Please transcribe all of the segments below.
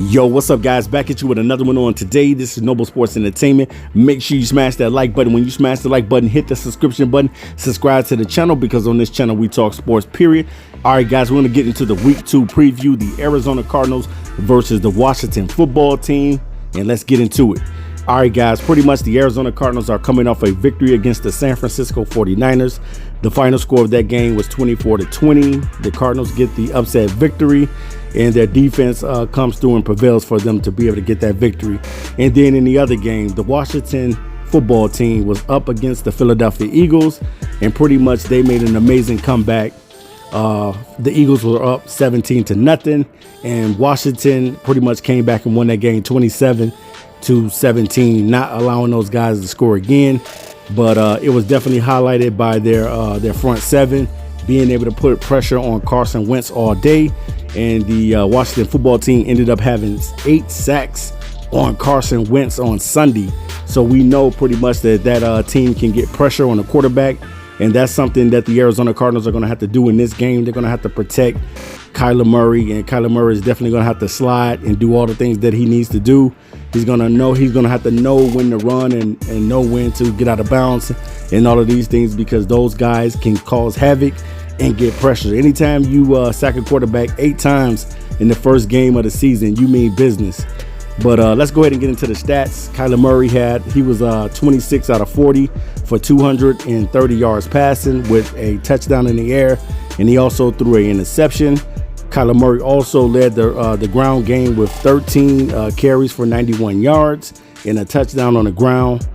Yo, what's up, guys? Back at you with another one on today. This is Noble Sports Entertainment. Make sure you smash that like button. When you smash the like button, hit the subscription button, subscribe to the channel, because on this channel we talk sports, period. All right, guys, we're going to get into the week 2 preview, the Arizona Cardinals versus the Washington football team, and let's get into it. All right, guys, pretty much the Arizona Cardinals are coming off a victory against the San Francisco 49ers. The final score of that game was 24-20. The Cardinals get the upset victory, and their defense comes through and prevails for them to be able to get that victory. And then in the other game, the Washington football team was up against the Philadelphia Eagles, and pretty much they made an amazing comeback. The Eagles were up 17-0, and Washington pretty much came back and won that game 27-17, not allowing those guys to score again. But it was definitely highlighted by their front seven being able to put pressure on Carson Wentz all day. And the Washington football team ended up having 8 sacks on Carson Wentz on Sunday. So we know pretty much that team can get pressure on the quarterback. And that's something that the Arizona Cardinals are going to have to do in this game. They're going to have to protect Kyler Murray, and Kyler Murray is definitely going to have to slide and do all the things that he needs to do. He's going to have to know when to run and know when to get out of bounds and all of these things, because those guys can cause havoc and get pressure. Anytime you sack a quarterback 8 times in the first game of the season, you mean business. But let's go ahead and get into the stats. Kyler Murray he was 26 out of 40 for 230 yards passing with a touchdown in the air, and he also threw an interception. Kyler Murray also led the ground game with 13 carries for 91 yards and a touchdown on the ground.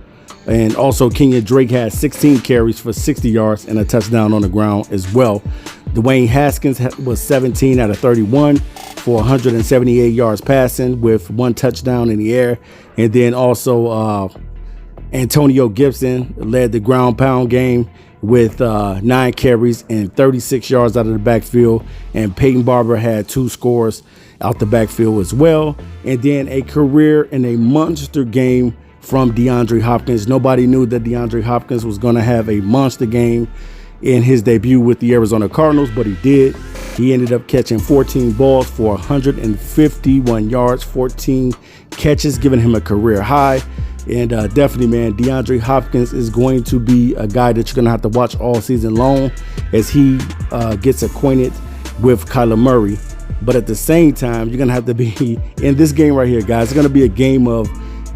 And also Kenyon Drake had 16 carries for 60 yards and a touchdown on the ground as well. Dwayne Haskins was 17 out of 31 for 178 yards passing with 1 touchdown in the air. And then also Antonio Gibson led the ground pound game with 9 carries and 36 yards out of the backfield. And Peyton Barber had 2 scores out the backfield as well. And then a career and a monster game from DeAndre Hopkins. Nobody knew that DeAndre Hopkins was going to have a monster game in his debut with the Arizona Cardinals, but he did. He ended up catching 14 balls for 151 yards, 14 catches, giving him a career high. And definitely, man, DeAndre Hopkins is going to be a guy that you're going to have to watch all season long as he gets acquainted with Kyler Murray. But at the same time, you're going to have to be in this game right here, guys. It's going to be a game of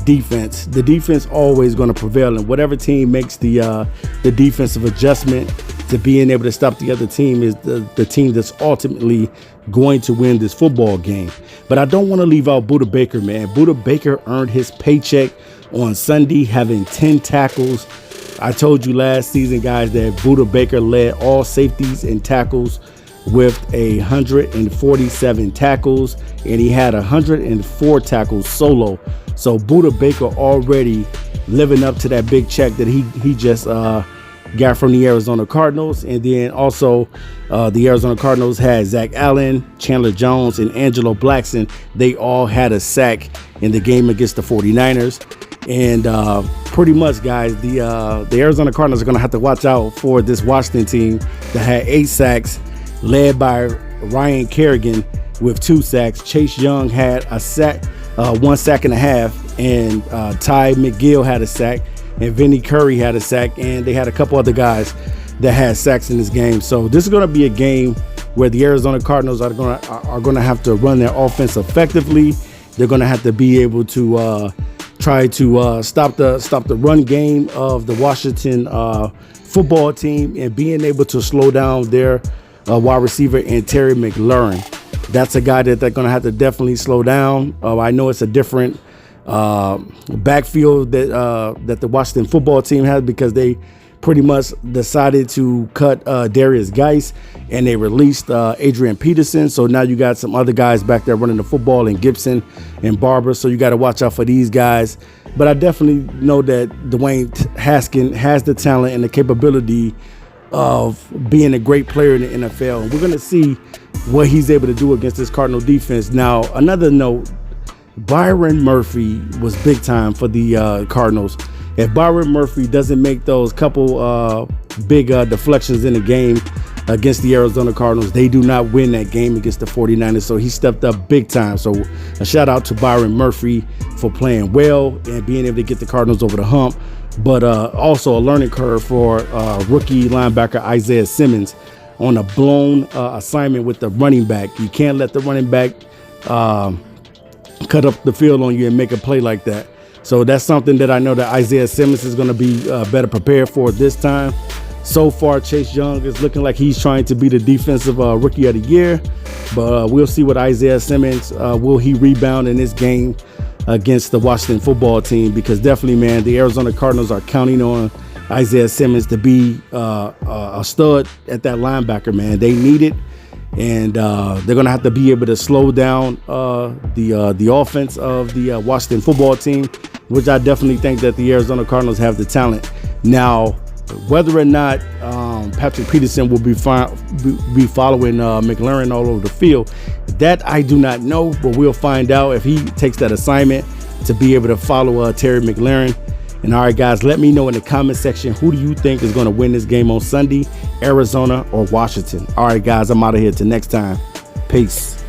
defense. The defense always going to prevail, and whatever team makes the defensive adjustment to being able to stop the other team is the team that's ultimately going to win this football game. But I don't want to leave out Budda Baker, man. Budda Baker earned his paycheck on Sunday, having 10 tackles. I told you last season, guys, that Budda Baker led all safeties and tackles with 147 tackles, and he had 104 tackles solo. So Budda Baker already living up to that big check that he just got from the Arizona Cardinals. And then also the Arizona Cardinals had Zach Allen, Chandler Jones, and Angelo Blackson. They all had a sack in the game against the 49ers. And pretty much, guys, the Arizona Cardinals are going to have to watch out for this Washington team that had 8 sacks, led by Ryan Kerrigan with 2 sacks. Chase Young had a sack, 1 sack and a half, and Ty McGill had a sack, and Vinny Curry had a sack, and they had a couple other guys that had sacks in this game. So this is going to be a game where the Arizona Cardinals are going to have to run their offense effectively. They're going to have to be able to try to stop the run game of the Washington football team, and being able to slow down their wide receiver and Terry McLaurin. That's a guy that they're going to have to definitely slow down. I know it's a different backfield that the Washington football team has, because they pretty much decided to cut Darius Geis, and they released Adrian Peterson. So now you got some other guys back there running the football, and Gibson and Barber. So you got to watch out for these guys. But I definitely know that Dwayne Haskins has the talent and the capability of being a great player in the NFL. And we're going to see what he's able to do against this Cardinal defense. Now, another note, Byron Murphy was big time for the Cardinals. If Byron Murphy doesn't make those couple big deflections in the game, against the Arizona Cardinals. They do not win that game against the 49ers, so he stepped up big time. So a shout out to Byron Murphy for playing well and being able to get the Cardinals over the hump. But also a learning curve for rookie linebacker Isaiah Simmons on a blown assignment with the running back. You can't let the running back cut up the field on you and make a play like that. So that's something that I know that Isaiah Simmons is going to be better prepared for this time. So far, Chase Young is looking like he's trying to be the defensive rookie of the year. But we'll see what Isaiah Simmons, will he rebound in this game against the Washington football team? Because definitely, man, the Arizona Cardinals are counting on Isaiah Simmons to be a stud at that linebacker, man. They need it. And they're going to have to be able to slow down the offense of the Washington football team, which I definitely think that the Arizona Cardinals have the talent. Now, whether or not Patrick Peterson will be following McLaurin all over the field, that I do not know, but we'll find out if he takes that assignment to be able to follow Terry McLaurin. And all right, guys, let me know in the comment section, who do you think is going to win this game on Sunday, Arizona or Washington? All right, guys, I'm out of here. Till next time. Peace.